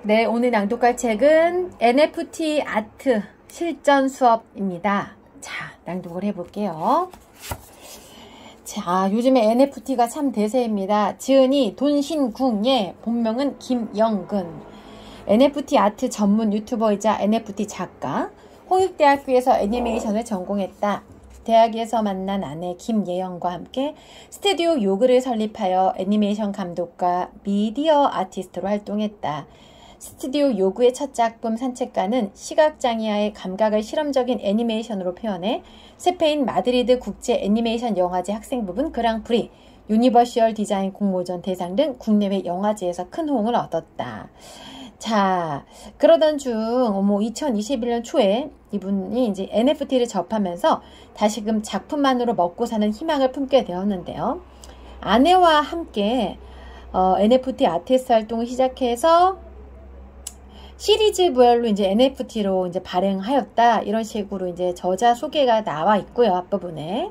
네, 오늘 낭독할 책은 NFT 아트 실전 수업입니다. 자, 낭독을 해볼게요. 자, 요즘에 NFT가 참 대세입니다. 지은이 돈신궁예, 본명은 김영근. NFT 아트 전문 유튜버이자 NFT 작가. 홍익대학교에서 애니메이션을 전공했다. 대학에서 만난 아내 김예영과 함께 스튜디오 요그를 설립하여 애니메이션 감독과 미디어 아티스트로 활동했다. 스튜디오 요구의 첫 작품 산책가는 시각장애아의 감각을 실험적인 애니메이션으로 표현해 스페인 마드리드 국제 애니메이션 영화제 학생부분 그랑프리, 유니버셜 디자인 공모전 대상 등 국내외 영화제에서 큰 호응을 얻었다. 자, 그러던 중 2021년 초에 이분이 이제 NFT를 접하면서 다시금 작품만으로 먹고 사는 희망을 품게 되었는데요. 아내와 함께 NFT 아티스트 활동을 시작해서 시리즈별로 이제 NFT로 이제 발행하였다. 이런 식으로 이제 저자 소개가 나와 있고요. 앞부분에.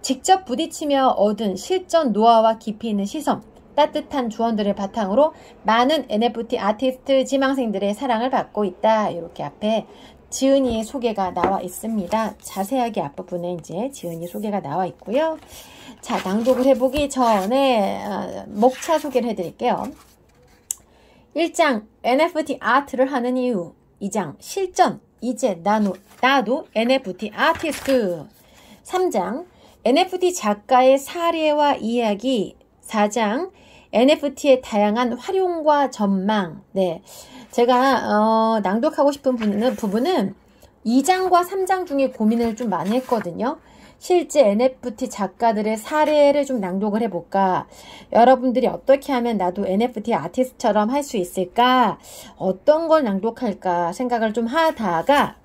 직접 부딪히며 얻은 실전 노하우와 깊이 있는 시선, 따뜻한 조언들을 바탕으로 많은 NFT 아티스트 지망생들의 사랑을 받고 있다. 이렇게 앞에 지은이의 소개가 나와 있습니다. 자세하게 앞부분에 이제 지은이 소개가 나와 있고요. 자, 낭독을 해보기 전에 목차 소개를 해드릴게요. 1장 NFT 아트를 하는 이유. 2장 실전. 이제 나도 NFT 아티스트. 3장 NFT 작가의 사례와 이야기. 4장 NFT의 다양한 활용과 전망. 네, 제가 낭독하고 싶은 부분은 2장과 3장 중에 고민을 좀 많이 했거든요. 실제 NFT 작가들의 사례를 좀 낭독을 해볼까? 여러분들이 어떻게 하면 나도 NFT 아티스트처럼 할 수 있을까? 어떤 걸 낭독할까 생각을 좀 하다가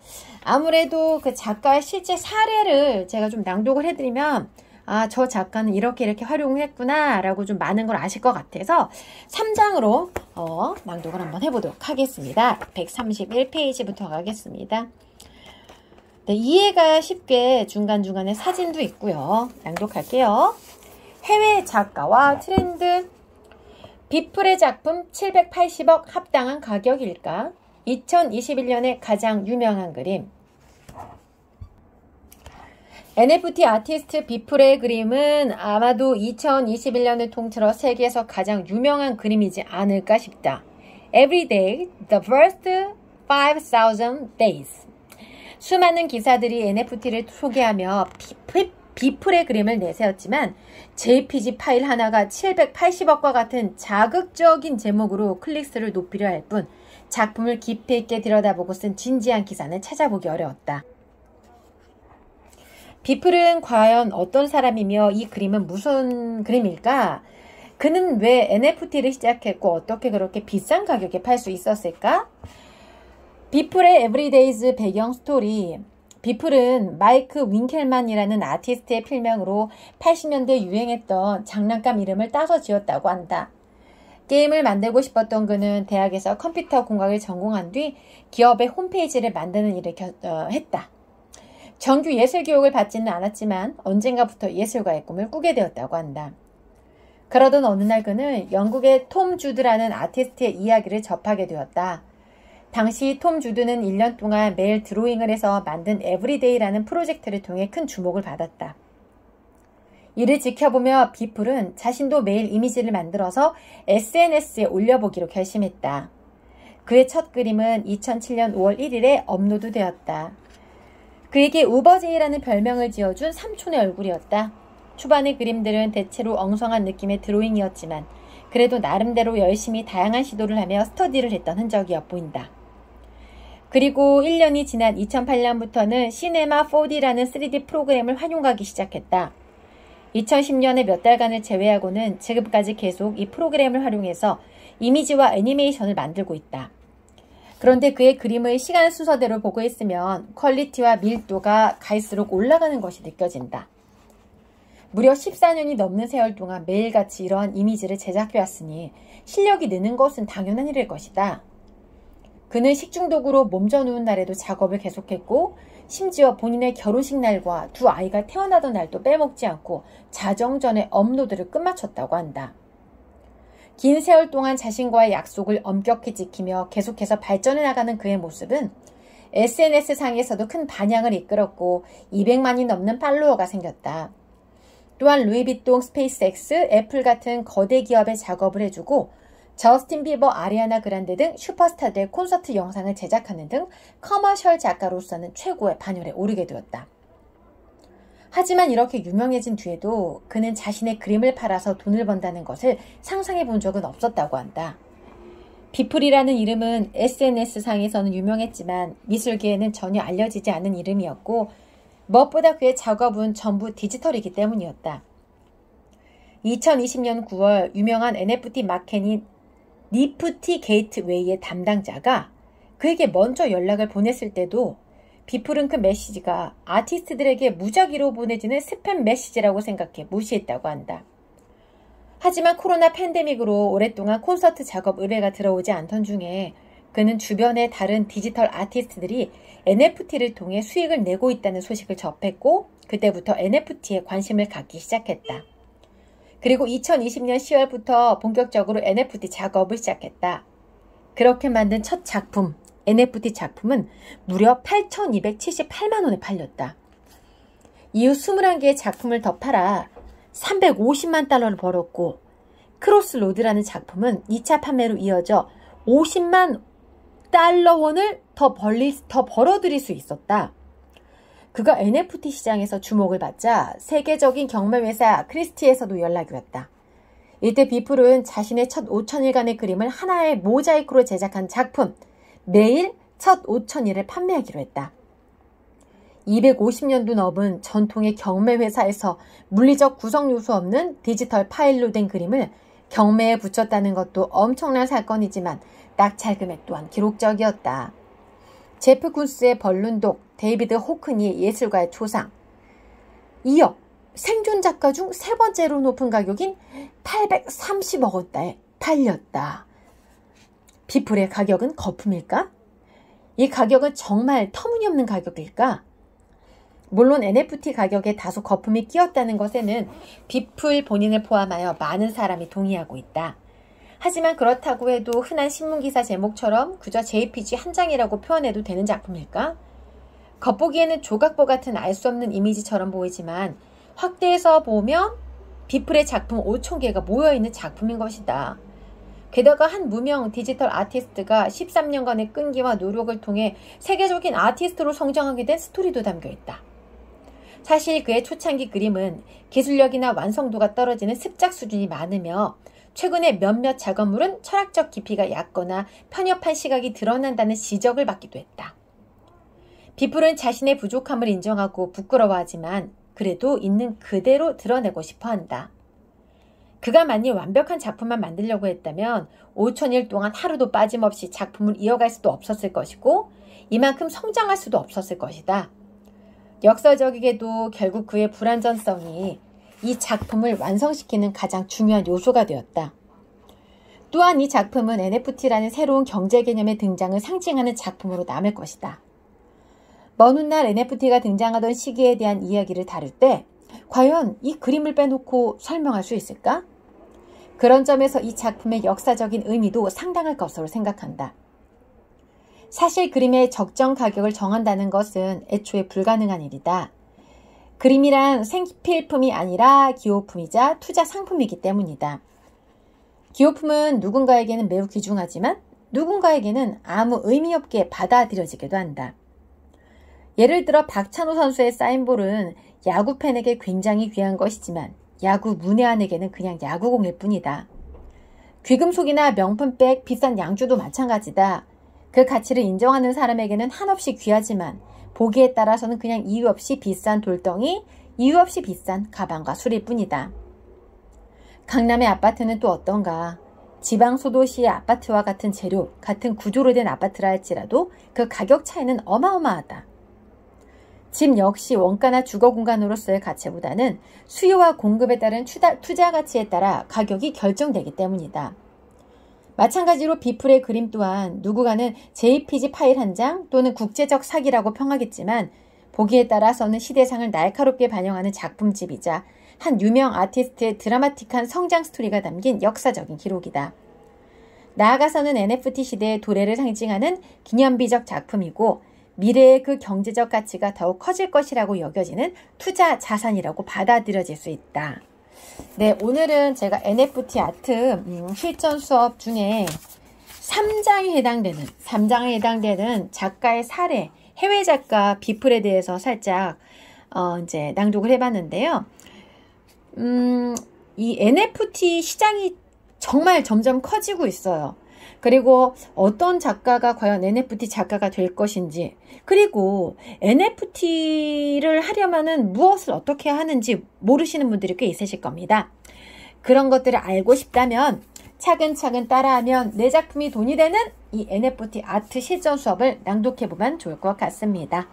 아무래도 그 작가의 실제 사례를 제가 좀 낭독을 해드리면 아, 저 작가는 이렇게 활용을 했구나 라고 좀 많은 걸 아실 것 같아서 3장으로 낭독을 한번 해보도록 하겠습니다. 131페이지부터 가겠습니다. 네, 이해가 쉽게 중간중간에 사진도 있고요. 낭독할게요. 해외 작가와 트렌드. 비플의 작품 780억 합당한 가격일까? 2021년에 가장 유명한 그림. NFT 아티스트 비플의 그림은 아마도 2021년을 통틀어 세계에서 가장 유명한 그림이지 않을까 싶다. Every day, the first 5,000 days. 수많은 기사들이 NFT를 소개하며 비플의 그림을 내세웠지만 JPG 파일 하나가 780억과 같은 자극적인 제목으로 클릭수를 높이려 할 뿐 작품을 깊이 있게 들여다보고 쓴 진지한 기사는 찾아보기 어려웠다. 비플은 과연 어떤 사람이며 이 그림은 무슨 그림일까? 그는 왜 NFT를 시작했고 어떻게 그렇게 비싼 가격에 팔 수 있었을까? 비플의 에브리데이즈 배경 스토리. 비플은 마이크 윙켈만이라는 아티스트의 필명으로 80년대 유행했던 장난감 이름을 따서 지었다고 한다. 게임을 만들고 싶었던 그는 대학에서 컴퓨터 공학을 전공한 뒤 기업의 홈페이지를 만드는 일을 했다. 정규 예술 교육을 받지는 않았지만 언젠가부터 예술가의 꿈을 꾸게 되었다고 한다. 그러던 어느 날 그는 영국의 톰 주드라는 아티스트의 이야기를 접하게 되었다. 당시 톰 주드는 1년 동안 매일 드로잉을 해서 만든 에브리데이라는 프로젝트를 통해 큰 주목을 받았다. 이를 지켜보며 비플은 자신도 매일 이미지를 만들어서 SNS에 올려보기로 결심했다. 그의 첫 그림은 2007년 5월 1일에 업로드되었다. 그에게 우버제이라는 별명을 지어준 삼촌의 얼굴이었다. 초반의 그림들은 대체로 엉성한 느낌의 드로잉이었지만 그래도 나름대로 열심히 다양한 시도를 하며 스터디를 했던 흔적이 엿보인다. 그리고 1년이 지난 2008년부터는 시네마 4D라는 3D 프로그램을 활용하기 시작했다. 2010년에 몇 달간을 제외하고는 지금까지 계속 이 프로그램을 활용해서 이미지와 애니메이션을 만들고 있다. 그런데 그의 그림을 시간 순서대로 보고 있으면 퀄리티와 밀도가 갈수록 올라가는 것이 느껴진다. 무려 14년이 넘는 세월 동안 매일같이 이러한 이미지를 제작해왔으니 실력이 느는 것은 당연한 일일 것이다. 그는 식중독으로 몸져 누운 날에도 작업을 계속했고 심지어 본인의 결혼식 날과 두 아이가 태어나던 날도 빼먹지 않고 자정 전에 업로드를 끝마쳤다고 한다. 긴 세월 동안 자신과의 약속을 엄격히 지키며 계속해서 발전해 나가는 그의 모습은 SNS상에서도 큰 반향을 이끌었고 200만이 넘는 팔로워가 생겼다. 또한 루이비통, 스페이스X, 애플 같은 거대 기업에 작업을 해주고 저스틴 비버, 아리아나 그란데 등 슈퍼스타들의 콘서트 영상을 제작하는 등 커머셜 작가로서는 최고의 반열에 오르게 되었다. 하지만 이렇게 유명해진 뒤에도 그는 자신의 그림을 팔아서 돈을 번다는 것을 상상해 본 적은 없었다고 한다. 비플이라는 이름은 SNS상에서는 유명했지만 미술계에는 전혀 알려지지 않은 이름이었고 무엇보다 그의 작업은 전부 디지털이기 때문이었다. 2020년 9월 유명한 NFT 마켓인 니프티 게이트웨이의 담당자가 그에게 먼저 연락을 보냈을 때도 비플은 그 메시지가 아티스트들에게 무작위로 보내지는 스팸 메시지라고 생각해 무시했다고 한다. 하지만 코로나 팬데믹으로 오랫동안 콘서트 작업 의뢰가 들어오지 않던 중에 그는 주변의 다른 디지털 아티스트들이 NFT를 통해 수익을 내고 있다는 소식을 접했고 그때부터 NFT에 관심을 갖기 시작했다. 그리고 2020년 10월부터 본격적으로 NFT 작업을 시작했다. 그렇게 만든 첫 작품, NFT 작품은 무려 8,278만 원에 팔렸다. 이후 21개의 작품을 더 팔아 350만 달러를 벌었고 크로스로드라는 작품은 2차 판매로 이어져 50만 달러원을 더 벌어들일 수 있었다. 그가 NFT 시장에서 주목을 받자 세계적인 경매회사 크리스티에서도 연락이 왔다. 이때 비플은 자신의 첫 5,000일간의 그림을 하나의 모자이크로 제작한 작품 매일 첫 5,000일을 판매하기로 했다. 250년도 넘은 전통의 경매회사에서 물리적 구성 요소 없는 디지털 파일로 된 그림을 경매에 붙였다는 것도 엄청난 사건이지만 낙찰 금액 또한 기록적이었다. 제프 쿤스의 벌룬독, 데이비드 호크니의 예술가의 초상, 이어 생존 작가 중 세 번째로 높은 가격인 830억 원대에 팔렸다. 비플의 가격은 거품일까? 이 가격은 정말 터무니없는 가격일까? 물론 NFT 가격에 다소 거품이 끼었다는 것에는 비플 본인을 포함하여 많은 사람이 동의하고 있다. 하지만 그렇다고 해도 흔한 신문기사 제목처럼 그저 JPG 한 장이라고 표현해도 되는 작품일까? 겉보기에는 조각보 같은 알 수 없는 이미지처럼 보이지만 확대해서 보면 비플의 작품 5,000개가 모여있는 작품인 것이다. 게다가 한 무명 디지털 아티스트가 13년간의 끈기와 노력을 통해 세계적인 아티스트로 성장하게 된 스토리도 담겨있다. 사실 그의 초창기 그림은 기술력이나 완성도가 떨어지는 습작 수준이 많으며 최근에 몇몇 작업물은 철학적 깊이가 얕거나 편협한 시각이 드러난다는 지적을 받기도 했다. 비플은 자신의 부족함을 인정하고 부끄러워하지만 그래도 있는 그대로 드러내고 싶어 한다. 그가 만일 완벽한 작품만 만들려고 했다면 5,000일 동안 하루도 빠짐없이 작품을 이어갈 수도 없었을 것이고 이만큼 성장할 수도 없었을 것이다. 역사적이게도 결국 그의 불완전성이 이 작품을 완성시키는 가장 중요한 요소가 되었다. 또한 이 작품은 NFT라는 새로운 경제 개념의 등장을 상징하는 작품으로 남을 것이다. 먼 훗날 NFT가 등장하던 시기에 대한 이야기를 다룰 때 과연 이 그림을 빼놓고 설명할 수 있을까? 그런 점에서 이 작품의 역사적인 의미도 상당할 것으로 생각한다. 사실 그림의 적정 가격을 정한다는 것은 애초에 불가능한 일이다. 그림이란 생필품이 아니라 기호품이자 투자 상품이기 때문이다. 기호품은 누군가에게는 매우 귀중하지만 누군가에게는 아무 의미 없게 받아들여지기도 한다. 예를 들어 박찬호 선수의 사인볼은 야구 팬에게 굉장히 귀한 것이지만 야구 문외한에게는 그냥 야구공일 뿐이다. 귀금속이나 명품백, 비싼 양주도 마찬가지다. 그 가치를 인정하는 사람에게는 한없이 귀하지만 보기에 따라서는 그냥 이유 없이 비싼 돌덩이, 이유 없이 비싼 가방과 술일 뿐이다. 강남의 아파트는 또 어떤가? 지방 소도시의 아파트와 같은 재료, 같은 구조로 된 아파트라 할지라도 그 가격 차이는 어마어마하다. 집 역시 원가나 주거 공간으로서의 가치보다는 수요와 공급에 따른 투자 가치에 따라 가격이 결정되기 때문이다. 마찬가지로 비플의 그림 또한 누군가는 JPG 파일 한 장 또는 국제적 사기라고 평하겠지만 보기에 따라서는 시대상을 날카롭게 반영하는 작품집이자 한 유명 아티스트의 드라마틱한 성장 스토리가 담긴 역사적인 기록이다. 나아가서는 NFT 시대의 도래를 상징하는 기념비적 작품이고 미래의 그 경제적 가치가 더욱 커질 것이라고 여겨지는 투자 자산이라고 받아들여질 수 있다. 네, 오늘은 제가 NFT 아트 실전 수업 중에 3장에 해당되는 작가의 사례, 해외 작가 비플에 대해서 살짝 이제 낭독을 해봤는데요. 이 NFT 시장이 정말 점점 커지고 있어요. 그리고 어떤 작가가 과연 NFT 작가가 될 것인지, 그리고 NFT를 하려면은 무엇을 어떻게 하는지 모르시는 분들이 꽤 있으실 겁니다. 그런 것들을 알고 싶다면 차근차근 따라하면 내 작품이 돈이 되는 이 NFT 아트 실전 수업을 낭독해보면 좋을 것 같습니다.